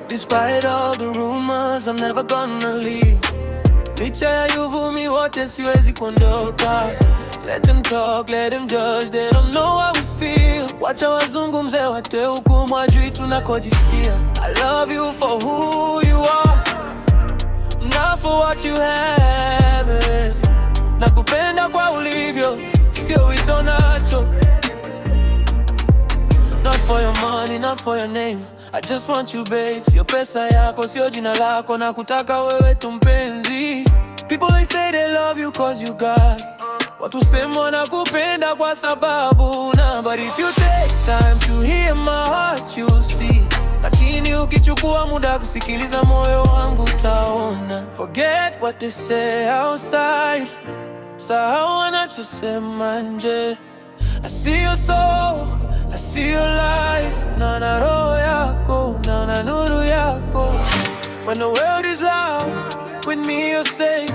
Despite all the rumors, I'm never gonna leave. Licha ya uvumi wote siwezi kuondoka. Let them talk, let them judge, they don't know how we feel. Wacha wazungumze wate hukumu, hawajui tunakojisikia. I love you for who you are, not for what you have. Nakupenda kwa ulivyo, sio wito nacho. Not for your money, not for your name, I just want you babe. Sio pesa yako, sio jina lako, nakutaka wewe tu mpenzi. People they say they love you cause you got. Watu sema wanakupenda kwa sababu na. But if you take time to hear my heart you'll see. Lakini ukichukua muda kusikiliza moyo wangu utaona. Forget what they say outside, sahau wanachosema nje. I see your soul, I see your light. Naona roho yako, naona nuru yako. When the world is loud, with me you're safe.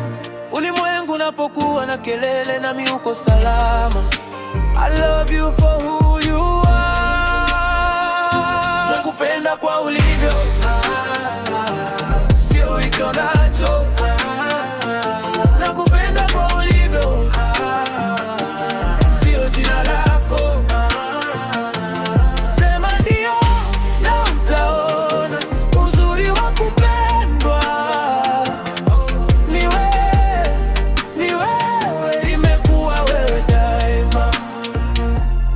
Ulimwengu unapokuwa na kelele, nami uko salama. I love you for who you are. Nakupenda kwa ulivyo, sio wito nacho. Nakupenda kwa ulivyo, sio jina lako. Sema ndio na utaona uzuri wa kupendwa. Ni wewe, imekuwa wewe daima.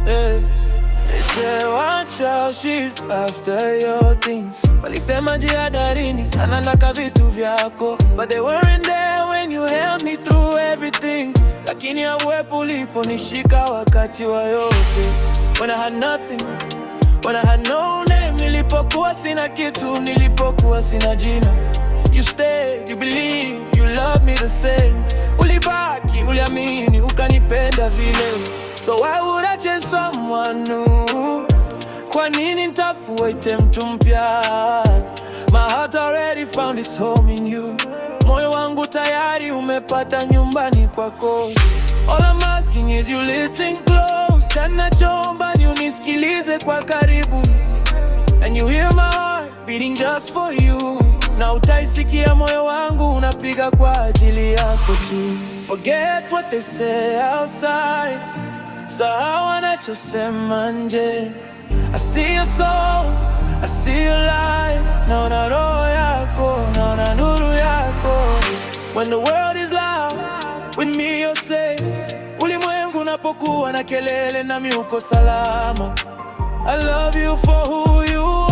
They say watch out, she's after your things. Walisema jihadharini, anataka vitu vyako. But they weren't there when you helped me through everything. Lakini hawepo uliponishika wakati wa yote. When I had nothing, when I had no name. Nilipokuwa sina kitu, nilipokuwa sina jina. You stayed, you believed, you loved me the same. Ulibaki, uliamini, ukanipenda vile. So why would I chase someone new? Kwa nini nitafuate mtu mpya? My heart already found its home in you. Moyo wangu tayari umepata nyumbani kwako. All I'm asking is you listen close. Nachoomba ni unisikilize kwa karibu. And you hear my heart beating just for you. Na utaisikia moyo wangu unapiga kwa ajili yako tu. Forget what they say outside, sahau wanachosema nje. I see your soul, I see your light. Naona roho yako, naona nuru yako. When the world is loud, with me you're safe. Ulimwengu unapokuwa na kelele, nami uko salama. I love you for who you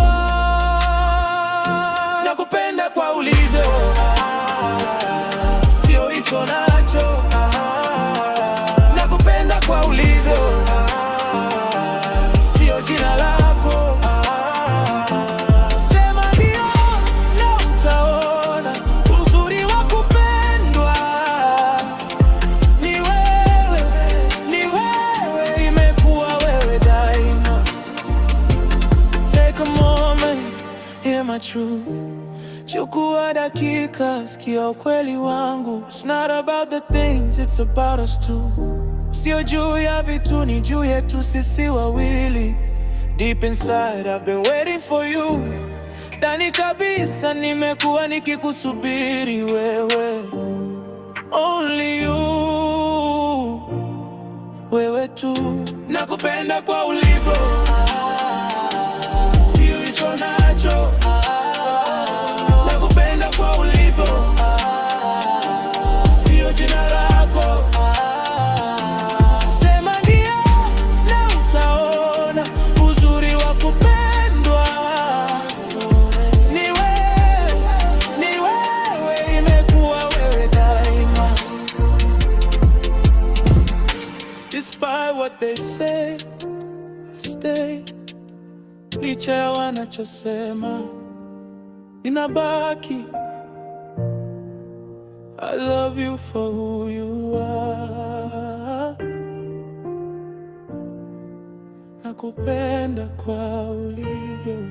are. Nakupenda kwa ulivyo, sio wito nacho. Nakupenda kwa ulivyo, sio jina lako. Sema ndio na utaona uzuri wa kupendwa. Ni wewe, imekuwa wewe daima. Take a moment, hear my truth. Chukua dakika, sikia ukweli wangu. It's not about the things, it's about us two. Sio juu ya vitu, ni juu yetu sisi wawili. Deep inside I've been waiting for you. Ndani kabisa nimekuwa nikikusubiri wewe. Only you, wewe tu. Nakupenda kwa ulivyo, sio hicho nacho. Nakupenda kwa ulivyo, sio jina lako. Sema ndio na utaona uzuri wa kupendwa. Ni wewe, imekuwa wewe daima. Despite what they say, I stay. Licha ya wanachosema, ninabaki. I love you for who you are. Nakupenda kwa ulivyo.